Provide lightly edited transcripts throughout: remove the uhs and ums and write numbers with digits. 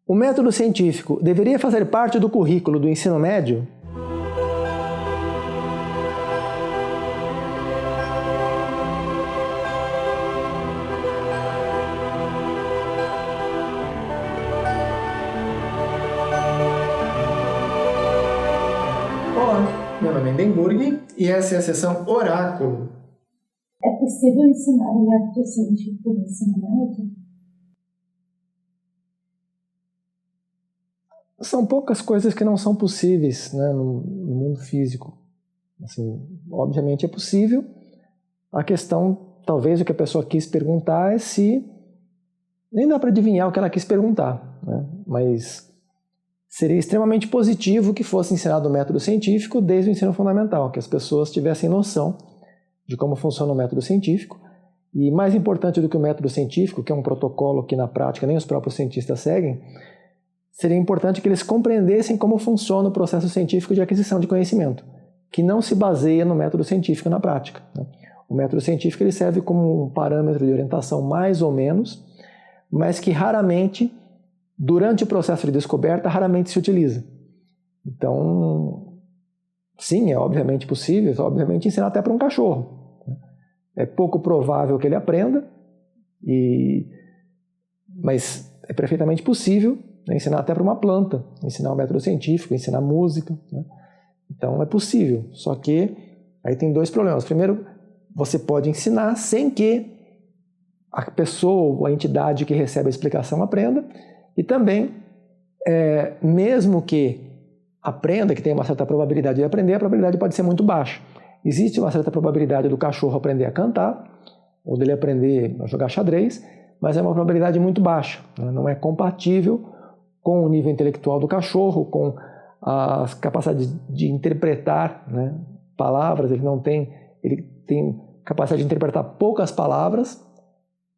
O método científico deveria fazer parte do currículo do ensino médio? Olá, meu nome é Denburg e essa é a sessão Oráculo. É possível ensinar o método científico no ensino médio? São poucas coisas que não são possíveis, né, no mundo físico. Assim, obviamente é possível. A questão, talvez o que a pessoa quis perguntar é se... Nem dá para adivinhar o que ela quis perguntar, né? Mas seria extremamente positivo que fosse ensinado o método científico desde o ensino fundamental, que as pessoas tivessem noção de como funciona o método científico. E mais importante do que o método científico, que é um protocolo que na prática nem os próprios cientistas seguem, seria importante que eles compreendessem como funciona o processo científico de aquisição de conhecimento, que não se baseia no método científico na prática, né? O método científico ele serve como um parâmetro de orientação mais ou menos, mas que raramente, durante o processo de descoberta, raramente se utiliza. Então, sim, é obviamente possível, obviamente ensinar até para um cachorro. É pouco provável que ele aprenda, mas é perfeitamente possível ensinar até para uma planta, ensinar o método científico, ensinar música, né? Então é possível, só que aí tem dois problemas. Primeiro, você pode ensinar sem que a pessoa ou a entidade que recebe a explicação aprenda, e também, mesmo que aprenda, que tenha uma certa probabilidade de aprender, a probabilidade pode ser muito baixa. Existe uma certa probabilidade do cachorro aprender a cantar, ou dele aprender a jogar xadrez, mas é uma probabilidade muito baixa, né? Não é compatível com o nível intelectual do cachorro, com a capacidade de interpretar, né, palavras. Ele tem capacidade de interpretar poucas palavras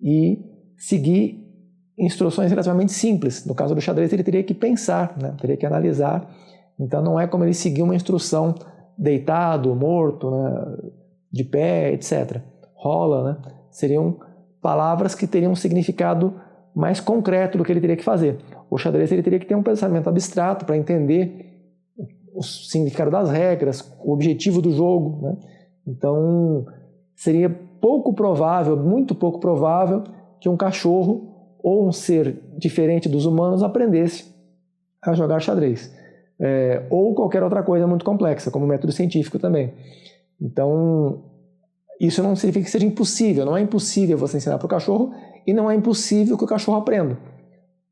e seguir instruções relativamente simples. No caso do xadrez, ele teria que pensar, né, teria que analisar. Então não é como ele seguir uma instrução deitado, morto, né, de pé, etc. Rola, né? Seriam palavras que teriam um significado mais concreto do que ele teria que fazer. O xadrez ele teria que ter um pensamento abstrato para entender o significado das regras, o objetivo do jogo, né? Então, seria pouco provável, muito pouco provável, que um cachorro ou um ser diferente dos humanos aprendesse a jogar xadrez. Ou qualquer outra coisa muito complexa, como o método científico também. Então, isso não significa que seja impossível. Não é impossível você ensinar para o cachorro e não é impossível que o cachorro aprenda.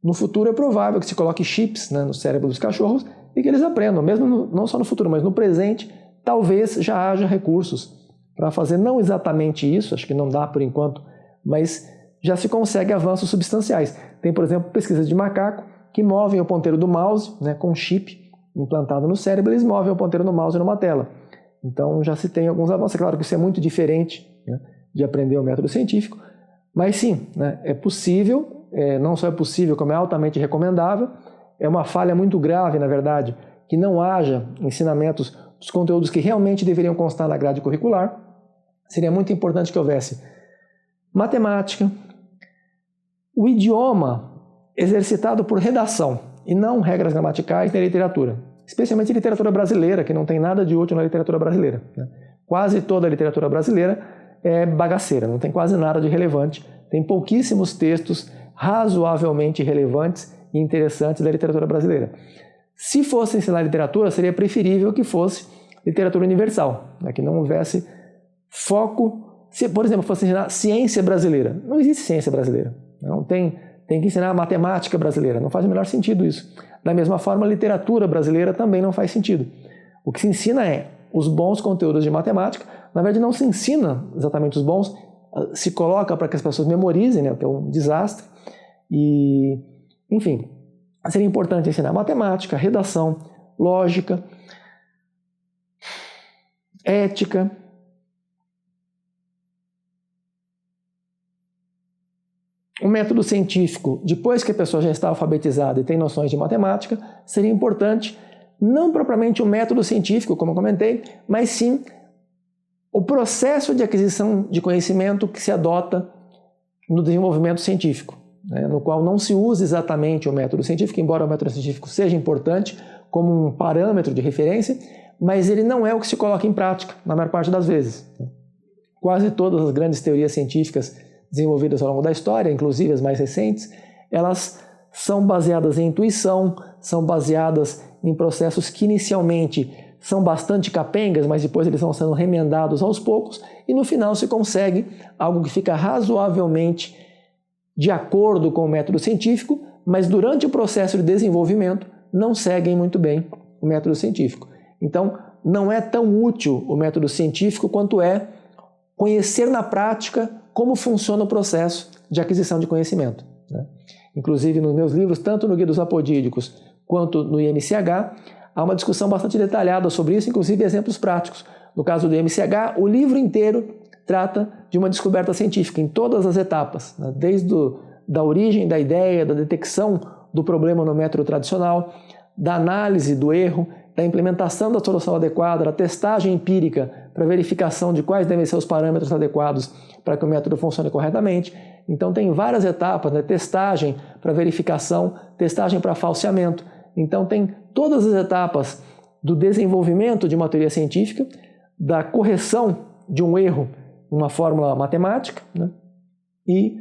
No futuro é provável que se coloque chips, né, no cérebro dos cachorros e que eles aprendam, mesmo não só no futuro, mas no presente, talvez já haja recursos para fazer não exatamente isso, acho que não dá por enquanto, mas já se consegue avanços substanciais. Tem, por exemplo, pesquisas de macaco que movem o ponteiro do mouse, né, com chip implantado no cérebro, eles movem o ponteiro do mouse numa tela. Então já se tem alguns avanços. É claro que isso é muito diferente, né, de aprender o método científico, mas sim, né, é possível. Não só é possível, como é altamente recomendável. É uma falha muito grave, na verdade, que não haja ensinamentos dos conteúdos que realmente deveriam constar na grade curricular. Seria muito importante que houvesse matemática, o idioma exercitado por redação e não regras gramaticais nem literatura, especialmente literatura brasileira, que não tem nada de útil na literatura brasileira, né? Quase toda a literatura brasileira é bagaceira, não tem quase nada de relevante, tem pouquíssimos textos razoavelmente relevantes e interessantes da literatura brasileira. Se fosse ensinar literatura, seria preferível que fosse literatura universal, né? Que não houvesse foco. Se, por exemplo, fosse ensinar ciência brasileira, não existe ciência brasileira. Não tem que ensinar matemática brasileira, não faz o menor sentido isso. Da mesma forma, a literatura brasileira também não faz sentido. O que se ensina é os bons conteúdos de matemática. Na verdade, não se ensina exatamente os bons, se coloca para que as pessoas memorizem, né? O que é um desastre. E, enfim, seria importante ensinar matemática, redação, lógica, ética, o método científico. Depois que a pessoa já está alfabetizada e tem noções de matemática, seria importante não propriamente o método científico, como eu comentei, mas sim o processo de aquisição de conhecimento que se adota no desenvolvimento científico. né, no qual não se usa exatamente o método científico, embora o método científico seja importante como um parâmetro de referência, mas ele não é o que se coloca em prática na maior parte das vezes. Quase todas as grandes teorias científicas desenvolvidas ao longo da história, inclusive as mais recentes, elas são baseadas em intuição, são baseadas em processos que inicialmente são bastante capengas, mas depois eles vão sendo remendados aos poucos, e no final se consegue algo que fica razoavelmente de acordo com o método científico, mas durante o processo de desenvolvimento não seguem muito bem o método científico. Então, não é tão útil o método científico quanto é conhecer na prática como funciona o processo de aquisição de conhecimento, né? Inclusive, nos meus livros, tanto no Guia dos Apodídicos quanto no IMCH, há uma discussão bastante detalhada sobre isso, inclusive exemplos práticos. No caso do IMCH, o livro inteiro trata de uma descoberta científica em todas as etapas, né? Desde da origem da ideia, da detecção do problema no método tradicional, da análise do erro, da implementação da solução adequada, da testagem empírica para verificação de quais devem ser os parâmetros adequados para que o método funcione corretamente. Então tem várias etapas, né? Testagem para verificação, testagem para falseamento. Então tem todas as etapas do desenvolvimento de uma teoria científica, da correção de um erro numa fórmula matemática, né? E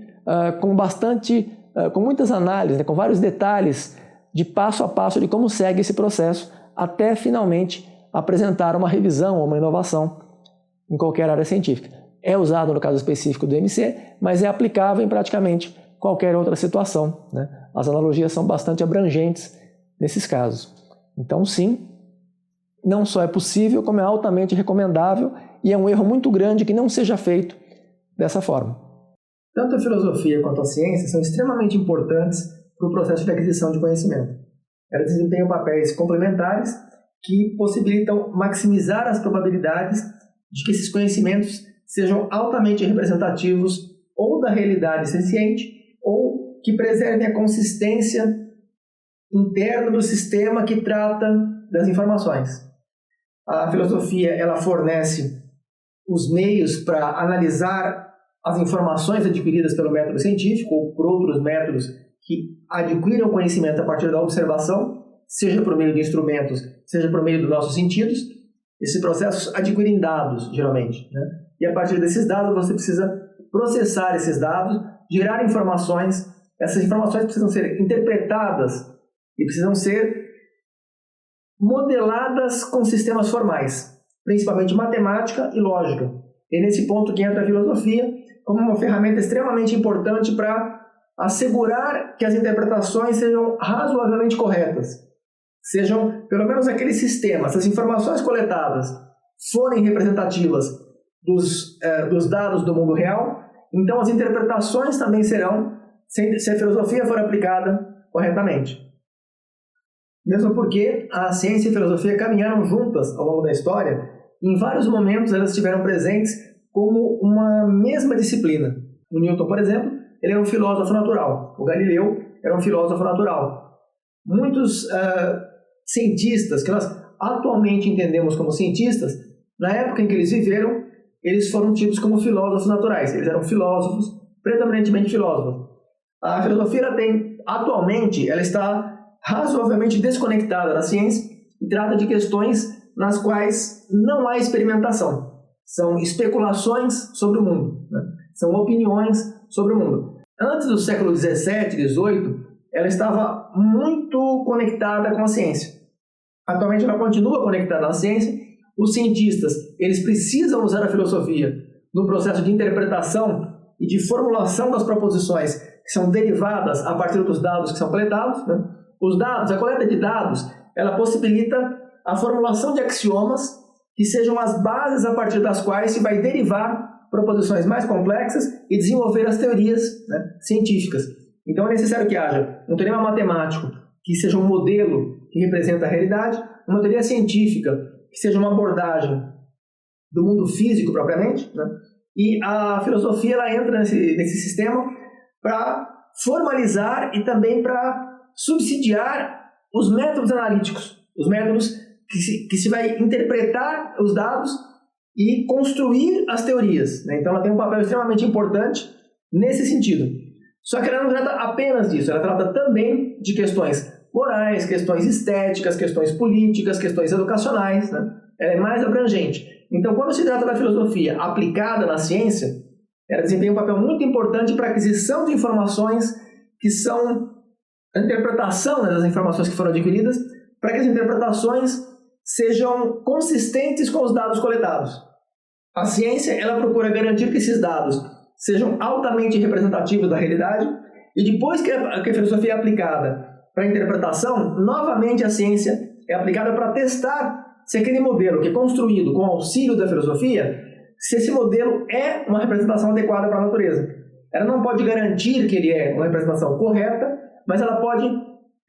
com muitas análises, né? Com vários detalhes de passo a passo de como segue esse processo até finalmente apresentar uma revisão ou uma inovação em qualquer área científica. É usado no caso específico do MC, mas é aplicável em praticamente qualquer outra situação, né? As analogias são bastante abrangentes nesses casos. Então, sim, não só é possível, como é altamente recomendável, e é um erro muito grande que não seja feito dessa forma. Tanto a filosofia quanto a ciência são extremamente importantes para o processo de aquisição de conhecimento. Elas desempenham papéis complementares que possibilitam maximizar as probabilidades de que esses conhecimentos sejam altamente representativos ou da realidade senciente ou que preservem a consistência interna do sistema que trata das informações. A filosofia ela fornece os meios para analisar as informações adquiridas pelo método científico ou por outros métodos que adquiram conhecimento a partir da observação, seja por meio de instrumentos, seja por meio dos nossos sentidos. Esses processos adquirem dados, geralmente, né? E a partir desses dados você precisa processar esses dados, gerar informações. Essas informações precisam ser interpretadas e precisam ser modeladas com sistemas formais, principalmente matemática e lógica. E nesse ponto que entra a filosofia como uma ferramenta extremamente importante para assegurar que as interpretações sejam razoavelmente corretas, sejam pelo menos aquele sistema, se as informações coletadas forem representativas dos dados do mundo real, então as interpretações também serão, se a filosofia for aplicada corretamente. Mesmo porque a ciência e a filosofia caminharam juntas ao longo da história, e em vários momentos elas estiveram presentes como uma mesma disciplina. O Newton, por exemplo, ele era um filósofo natural. O Galileu era um filósofo natural. Muitos cientistas, que nós atualmente entendemos como cientistas, na época em que eles viveram, eles foram tidos como filósofos naturais. Eles eram filósofos, predominantemente filósofos. A filosofia atualmente ela está razoavelmente desconectada da ciência e trata de questões nas quais não há experimentação. São especulações sobre o mundo, né? São opiniões sobre o mundo. Antes do século XVII, XVIII, ela estava muito conectada com a ciência. Atualmente ela continua conectada à ciência. Os cientistas eles precisam usar a filosofia no processo de interpretação e de formulação das proposições que são derivadas a partir dos dados que são coletados, né? Os dados, a coleta de dados, ela possibilita a formulação de axiomas que sejam as bases a partir das quais se vai derivar proposições mais complexas e desenvolver as teorias, né, científicas. Então é necessário que haja um teorema matemático que seja um modelo que representa a realidade, uma teoria científica que seja uma abordagem do mundo físico propriamente, né? E a filosofia ela entra nesse sistema para formalizar e também para subsidiar os métodos analíticos, os métodos que se vai interpretar os dados e construir as teorias, né? Então ela tem um papel extremamente importante nesse sentido. Só que ela não trata apenas disso, ela trata também de questões morais, questões estéticas, questões políticas, questões educacionais, né? Ela é mais abrangente. Então, quando se trata da filosofia aplicada na ciência, ela desempenha um papel muito importante para a aquisição de informações que são a interpretação, né, das informações que foram adquiridas, para que as interpretações sejam consistentes com os dados coletados. A ciência, ela procura garantir que esses dados sejam altamente representativos da realidade, e depois que a filosofia é aplicada para a interpretação, novamente a ciência é aplicada para testar se aquele modelo que é construído com auxílio da filosofia, se esse modelo é uma representação adequada para a natureza. Ela não pode garantir que ele é uma representação correta, mas ela pode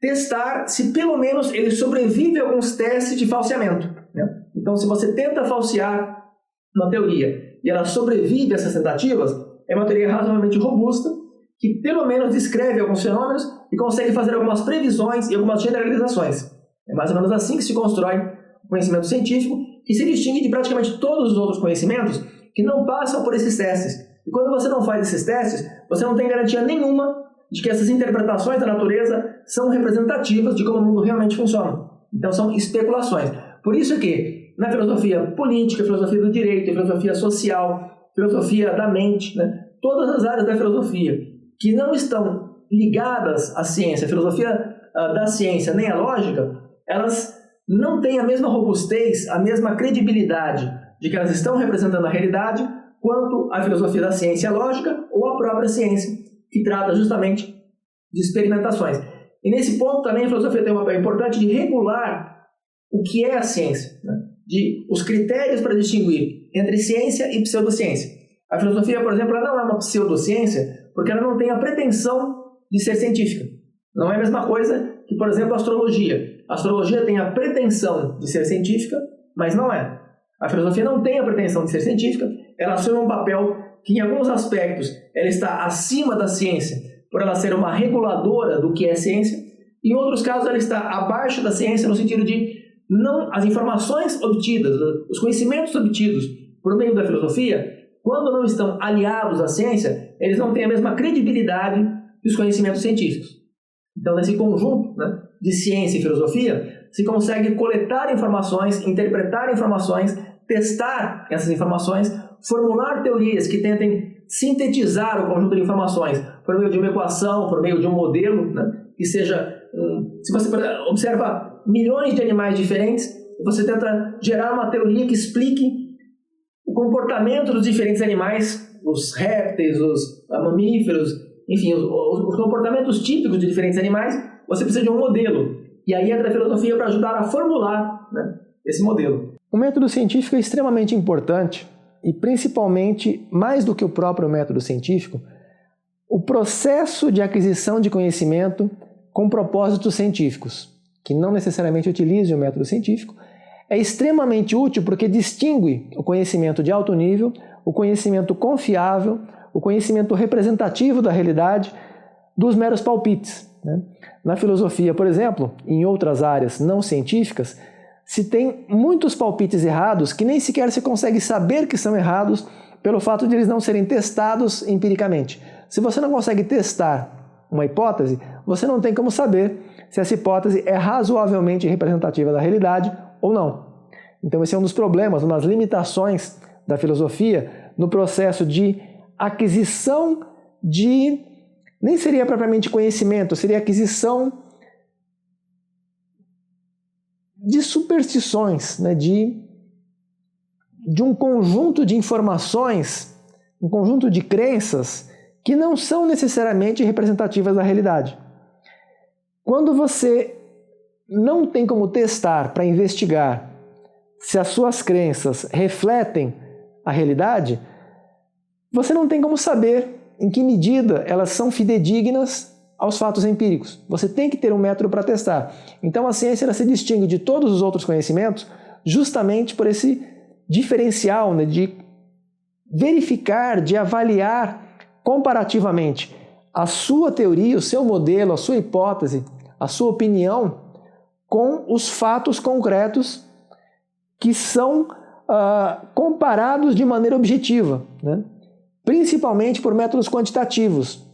testar se pelo menos ele sobrevive a alguns testes de falseamento, né? Então, se você tenta falsear uma teoria e ela sobrevive a essas tentativas, é uma teoria razoavelmente robusta, que pelo menos descreve alguns fenômenos e consegue fazer algumas previsões e algumas generalizações. É mais ou menos assim que se constrói o conhecimento científico, que se distingue de praticamente todos os outros conhecimentos que não passam por esses testes. E quando você não faz esses testes, você não tem garantia nenhuma de que essas interpretações da natureza são representativas de como o mundo realmente funciona. Então são especulações. Por isso que na filosofia política, filosofia do direito, filosofia social, filosofia da mente, né, todas as áreas da filosofia que não estão ligadas à ciência, a filosofia da ciência nem a lógica, elas não têm a mesma robustez, a mesma credibilidade de que elas estão representando a realidade quanto a filosofia da ciência e a lógica ou a própria ciência, que trata justamente de experimentações. E nesse ponto também a filosofia tem um papel importante de regular o que é a ciência, né? De os critérios para distinguir entre ciência e pseudociência. A filosofia, por exemplo, ela não é uma pseudociência porque ela não tem a pretensão de ser científica. Não é a mesma coisa que, por exemplo, a astrologia. A astrologia tem a pretensão de ser científica, mas não é. A filosofia não tem a pretensão de ser científica, ela assume um papel que, em alguns aspectos, ela está acima da ciência, por ela ser uma reguladora do que é ciência. Em outros casos, ela está abaixo da ciência, no sentido de não, as informações obtidas, os conhecimentos obtidos por meio da filosofia, quando não estão aliados à ciência, eles não têm a mesma credibilidade que os conhecimentos científicos. Então, nesse conjunto, né, de ciência e filosofia, se consegue coletar informações, interpretar informações, testar essas informações, formular teorias que tentem sintetizar o conjunto de informações por meio de uma equação, por meio de um modelo, né, que seja... se você observa milhões de animais diferentes, você tenta gerar uma teoria que explique o comportamento dos diferentes animais, os répteis, os mamíferos, enfim, os comportamentos típicos de diferentes animais, você precisa de um modelo. E aí entra a filosofia para ajudar a formular, né, esse modelo. O método científico é extremamente importante e, principalmente, mais do que o próprio método científico, o processo de aquisição de conhecimento com propósitos científicos, que não necessariamente utilize o método científico, é extremamente útil porque distingue o conhecimento de alto nível, o conhecimento confiável, o conhecimento representativo da realidade dos meros palpites, né? Na filosofia, por exemplo, e em outras áreas não científicas, se tem muitos palpites errados que nem sequer se consegue saber que são errados pelo fato de eles não serem testados empiricamente. Se você não consegue testar uma hipótese, você não tem como saber se essa hipótese é razoavelmente representativa da realidade ou não. Então esse é um dos problemas, uma das limitações da filosofia no processo de aquisição de... nem seria propriamente conhecimento, seria aquisição de superstições, né? de um conjunto de informações, um conjunto de crenças que não são necessariamente representativas da realidade. Quando você não tem como testar para investigar se as suas crenças refletem a realidade, você não tem como saber em que medida elas são fidedignas aos fatos empíricos. Você tem que ter um método para testar. Então a ciência ela se distingue de todos os outros conhecimentos justamente por esse diferencial, né, de verificar, de avaliar comparativamente a sua teoria, o seu modelo, a sua hipótese, a sua opinião com os fatos concretos que são comparados de maneira objetiva, né? Principalmente por métodos quantitativos.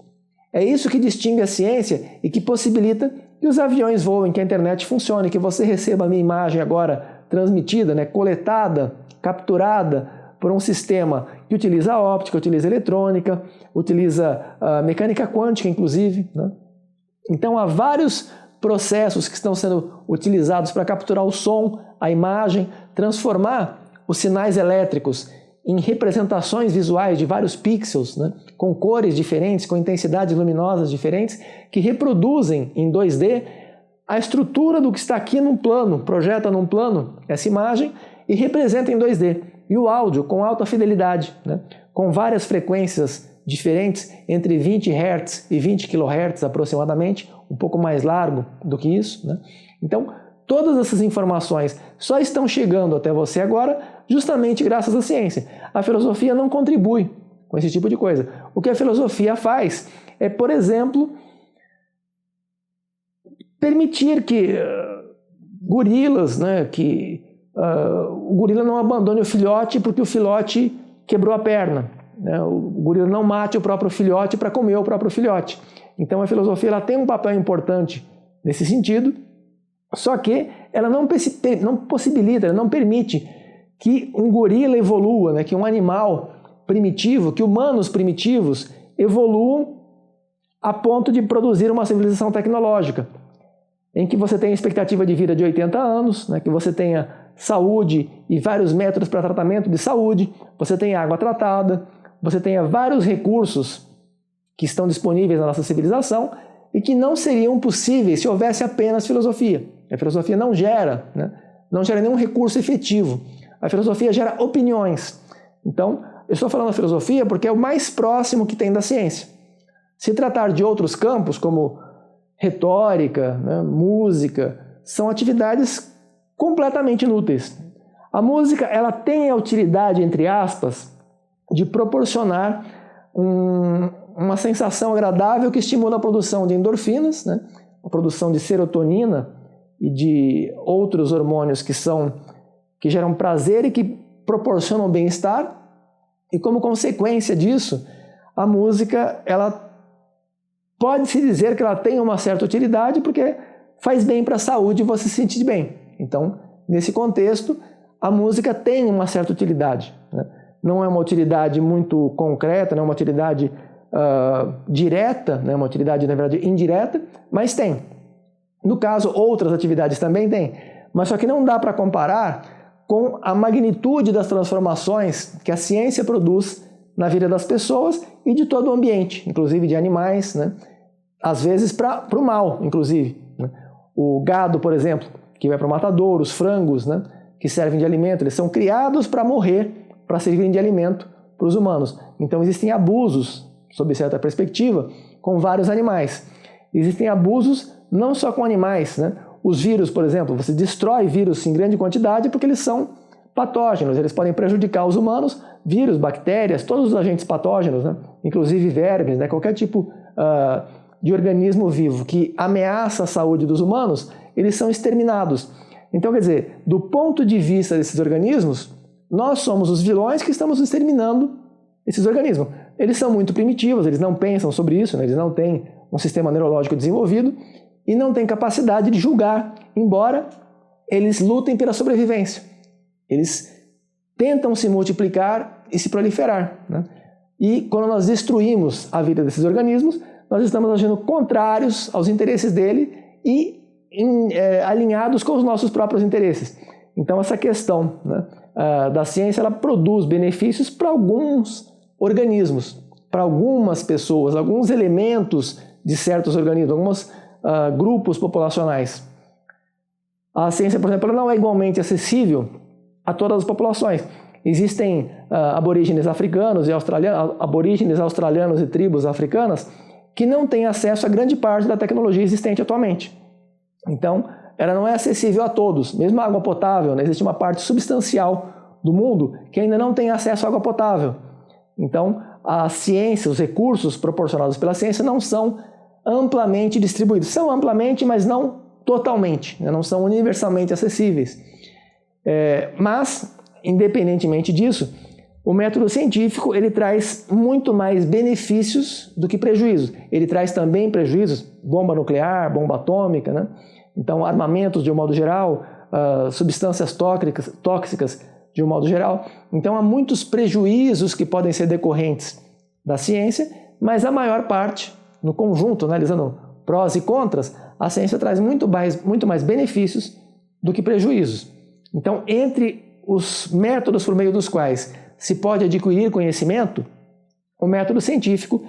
É isso que distingue a ciência e que possibilita que os aviões voem, que a internet funcione, que você receba a minha imagem agora transmitida, né, coletada, capturada por um sistema que utiliza óptica, utiliza eletrônica, utiliza mecânica quântica, inclusive, né? Então, há vários processos que estão sendo utilizados para capturar o som, a imagem, transformar os sinais elétricos em representações visuais de vários pixels, né, com cores diferentes, com intensidades luminosas diferentes, que reproduzem em 2D a estrutura do que está aqui num plano, projeta num plano essa imagem e representa em 2D. E o áudio com alta fidelidade, né, com várias frequências diferentes, entre 20 Hz e 20 kHz aproximadamente, um pouco mais largo do que isso, né? Então, todas essas informações só estão chegando até você agora justamente graças à ciência. A filosofia não contribui com esse tipo de coisa. O que a filosofia faz é, por exemplo, permitir que gorilas, né, o gorila não abandone o filhote porque o filhote quebrou a perna. Né? O gorila não mate o próprio filhote para comer o próprio filhote. Então a filosofia ela tem um papel importante nesse sentido, só que ela não possibilita, ela não permite que um gorila evolua, né? Que um animal primitivo, que humanos primitivos evoluam a ponto de produzir uma civilização tecnológica, em que você tenha expectativa de vida de 80 anos, né? Que você tenha saúde e vários métodos para tratamento de saúde, você tenha água tratada, você tenha vários recursos que estão disponíveis na nossa civilização e que não seriam possíveis se houvesse apenas filosofia. A filosofia não gera, né? Não gera nenhum recurso efetivo. A filosofia gera opiniões. Então, eu estou falando da filosofia porque é o mais próximo que tem da ciência. Se tratar de outros campos, como retórica, né, música, são atividades completamente inúteis. A música ela tem a utilidade, entre aspas, de proporcionar uma sensação agradável que estimula a produção de endorfinas, né, a produção de serotonina e de outros hormônios que geram prazer e que proporcionam bem-estar. E como consequência disso, a música ela pode-se dizer que ela tem uma certa utilidade porque faz bem para a saúde e você se sentir bem. Então, nesse contexto, a música tem uma certa utilidade, né? Não é uma utilidade muito concreta, não é uma utilidade direta, né? Uma utilidade, na verdade, indireta, mas tem. No caso, outras atividades também tem, mas só que não dá para comparar com a magnitude das transformações que a ciência produz na vida das pessoas e de todo o ambiente, inclusive de animais, né? Às vezes para o mal, inclusive, né? O gado, por exemplo, que vai para o matadouro, os frangos, né? Que servem de alimento, eles são criados para morrer, para servirem de alimento para os humanos. Então existem abusos, sob certa perspectiva, com vários animais. Existem abusos não só com animais, né? Os vírus, por exemplo, você destrói vírus em grande quantidade porque eles são patógenos, eles podem prejudicar os humanos, vírus, bactérias, todos os agentes patógenos, né? Inclusive vermes, né? Qualquer tipo de organismo vivo que ameaça a saúde dos humanos, eles são exterminados. Então, quer dizer, do ponto de vista desses organismos, nós somos os vilões que estamos exterminando esses organismos. Eles são muito primitivos, eles não pensam sobre isso, né? Eles não têm um sistema neurológico desenvolvido e não têm capacidade de julgar, embora eles lutem pela sobrevivência. Eles tentam se multiplicar e se proliferar, né? E quando nós destruímos a vida desses organismos, nós estamos agindo contrários aos interesses dele e alinhados com os nossos próprios interesses. Então essa questão, né, da ciência, ela produz benefícios para alguns organismos, para algumas pessoas, alguns elementos de certos organismos, alguns grupos populacionais. A ciência, por exemplo, ela não é igualmente acessível a todas as populações. Existem aborígenes africanos e australianos e tribos africanas que não têm acesso a grande parte da tecnologia existente atualmente. Então, ela não é acessível a todos. Mesmo a água potável, né? Existe uma parte substancial do mundo que ainda não tem acesso à água potável. Então, a ciência, os recursos proporcionados pela ciência não são amplamente distribuídos. São amplamente, mas não totalmente, né? Não são universalmente acessíveis. Mas, independentemente disso, o método científico ele traz muito mais benefícios do que prejuízos. Ele traz também prejuízos, bomba nuclear, bomba atômica, né? Então armamentos de um modo geral, substâncias tóxicas de um modo geral. Então há muitos prejuízos que podem ser decorrentes da ciência, mas a maior parte, no conjunto, analisando prós e contras, a ciência traz muito mais benefícios do que prejuízos. Então, entre os métodos por meio dos quais se pode adquirir conhecimento, o método científico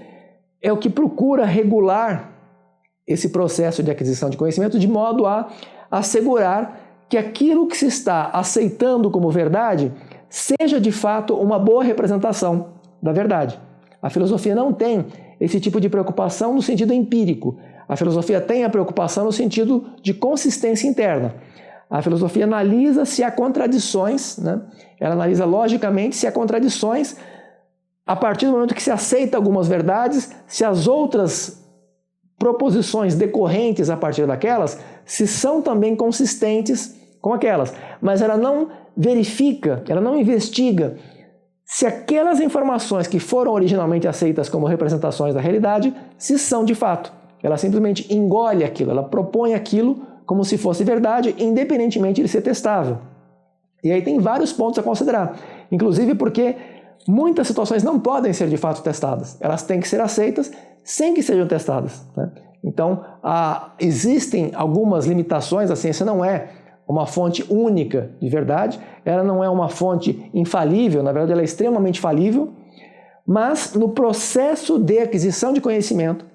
é o que procura regular esse processo de aquisição de conhecimento de modo a assegurar que aquilo que se está aceitando como verdade seja de fato uma boa representação da verdade. A filosofia não tem esse tipo de preocupação no sentido empírico. A filosofia tem a preocupação no sentido de consistência interna. A filosofia analisa se há contradições, né? Ela analisa logicamente se há contradições a partir do momento que se aceita algumas verdades, se as outras proposições decorrentes a partir daquelas, se são também consistentes com aquelas. Mas ela não verifica, ela não investiga se aquelas informações que foram originalmente aceitas como representações da realidade, se são de fato. Ela simplesmente engole aquilo, ela propõe aquilo como se fosse verdade, independentemente de ser testável. E aí tem vários pontos a considerar, inclusive porque muitas situações não podem ser de fato testadas, elas têm que ser aceitas sem que sejam testadas, né? Então, existem algumas limitações, a ciência não é uma fonte única de verdade, ela não é uma fonte infalível, na verdade ela é extremamente falível, mas no processo de aquisição de conhecimento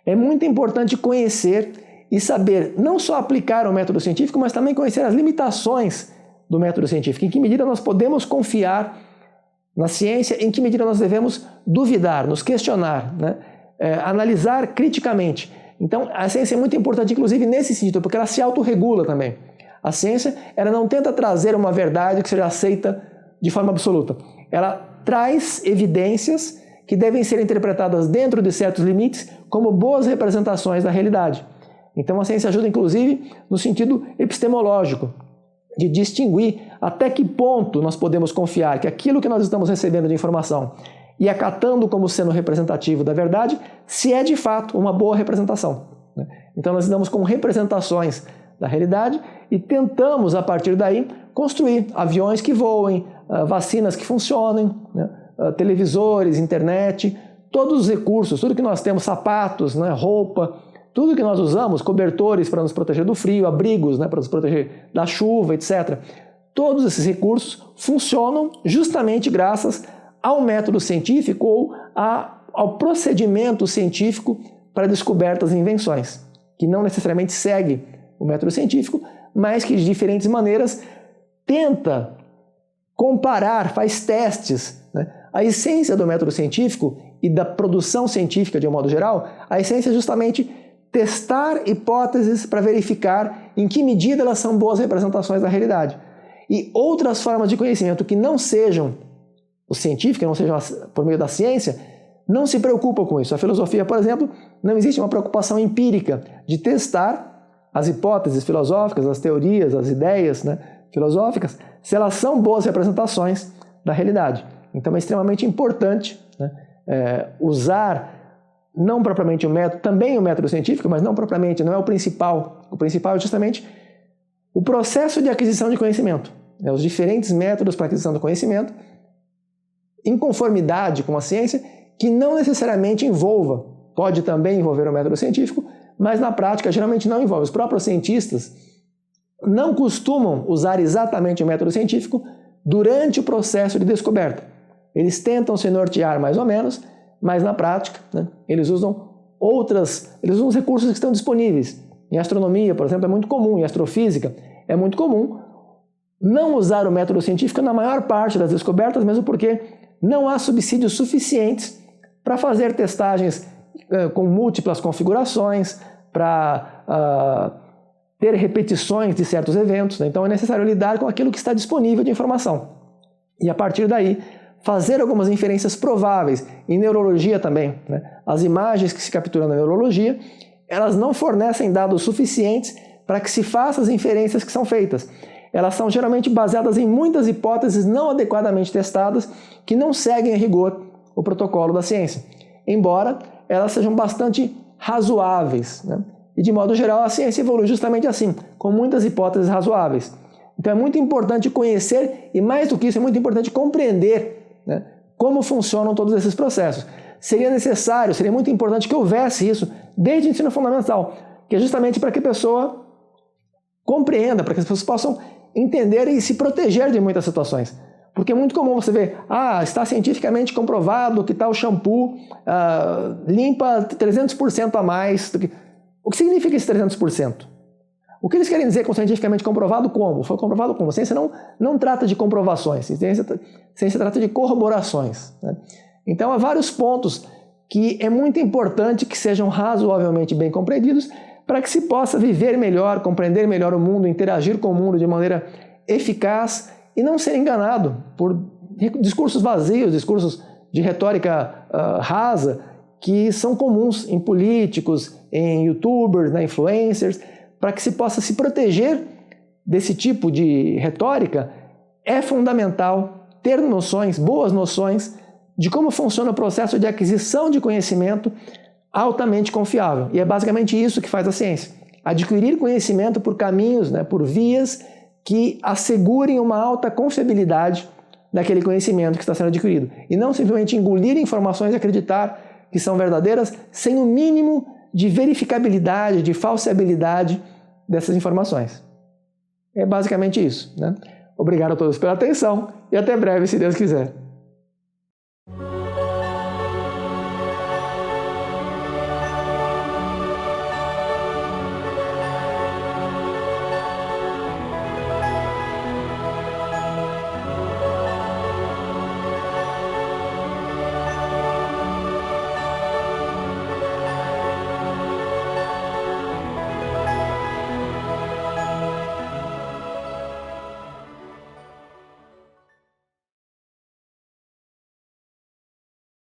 é muito importante conhecer e saber não só aplicar o método científico, mas também conhecer as limitações do método científico, em que medida nós podemos confiar na ciência, em que medida nós devemos duvidar, nos questionar, né? Analisar criticamente. Então, a ciência é muito importante, inclusive, nesse sentido, porque ela se autorregula também. A ciência, ela não tenta trazer uma verdade que seja aceita de forma absoluta. Ela traz evidências que devem ser interpretadas dentro de certos limites como boas representações da realidade. Então, a ciência ajuda, inclusive, no sentido epistemológico, de distinguir até que ponto nós podemos confiar que aquilo que nós estamos recebendo de informação e acatando como sendo representativo da verdade, se é de fato uma boa representação, né? Então nós lidamos com representações da realidade e tentamos, a partir daí, construir aviões que voem, vacinas que funcionem, né? Televisores, internet, todos os recursos, tudo que nós temos, sapatos, né? Roupa, tudo que nós usamos, cobertores para nos proteger do frio, abrigos, né? Para nos proteger da chuva, etc. Todos esses recursos funcionam justamente graças ao método científico ou ao procedimento científico para descobertas e invenções, que não necessariamente segue o método científico, mas que de diferentes maneiras tenta comparar, faz testes, né? A essência do método científico e da produção científica de um modo geral, a essência é justamente testar hipóteses para verificar em que medida elas são boas representações da realidade. E outras formas de conhecimento que não sejam o científico, que não seja por meio da ciência, não se preocupa com isso. A filosofia, por exemplo, não existe uma preocupação empírica de testar as hipóteses filosóficas, as teorias, as ideias, né, filosóficas, se elas são boas representações da realidade. Então é extremamente importante, né, usar não propriamente o método, também o método científico, mas não propriamente, não é o principal. O principal é justamente o processo de aquisição de conhecimento, né, os diferentes métodos para aquisição do conhecimento, em conformidade com a ciência, que não necessariamente envolva, pode também envolver o método científico, mas na prática geralmente não envolve. Os próprios cientistas não costumam usar exatamente o método científico durante o processo de descoberta. Eles tentam se nortear mais ou menos, mas na prática, né, eles usam os recursos que estão disponíveis. Em astronomia, por exemplo, é muito comum, em astrofísica é muito comum não usar o método científico na maior parte das descobertas, mesmo porque não há subsídios suficientes para fazer testagens com múltiplas configurações, para ter repetições de certos eventos, né? Então é necessário lidar com aquilo que está disponível de informação. E a partir daí, fazer algumas inferências prováveis. Em neurologia também, né? As imagens que se capturam na neurologia, elas não fornecem dados suficientes para que se façam as inferências que são feitas. elas são geralmente baseadas em muitas hipóteses não adequadamente testadas que não seguem a rigor o protocolo da ciência, embora elas sejam bastante razoáveis, né? E de modo geral a ciência evolui justamente assim, com muitas hipóteses razoáveis. Então é muito importante conhecer e, mais do que isso, é muito importante compreender, né, como funcionam todos esses processos. Seria muito importante que houvesse isso desde o ensino fundamental, que é justamente para que a pessoa compreenda, para que as pessoas possam entender e se proteger de muitas situações. Porque é muito comum você ver, está cientificamente comprovado que tal shampoo limpa 300% a mais. O que significa esse 300%? O que eles querem dizer com cientificamente comprovado como? Foi comprovado como? Ciência não trata de comprovações, ciência trata de corroborações, né? Então há vários pontos que é muito importante que sejam razoavelmente bem compreendidos para que se possa viver melhor, compreender melhor o mundo, interagir com o mundo de maneira eficaz e não ser enganado por discursos vazios, discursos de retórica rasa, que são comuns em políticos, em youtubers, influencers. Para que se possa se proteger desse tipo de retórica, é fundamental ter noções, boas noções, de como funciona o processo de aquisição de conhecimento altamente confiável. E é basicamente isso que faz a ciência. Adquirir conhecimento por caminhos, por vias que assegurem uma alta confiabilidade daquele conhecimento que está sendo adquirido. E não simplesmente engolir informações e acreditar que são verdadeiras sem o mínimo de verificabilidade, de falseabilidade dessas informações. É basicamente isso, né? Obrigado a todos pela atenção e até breve, se Deus quiser.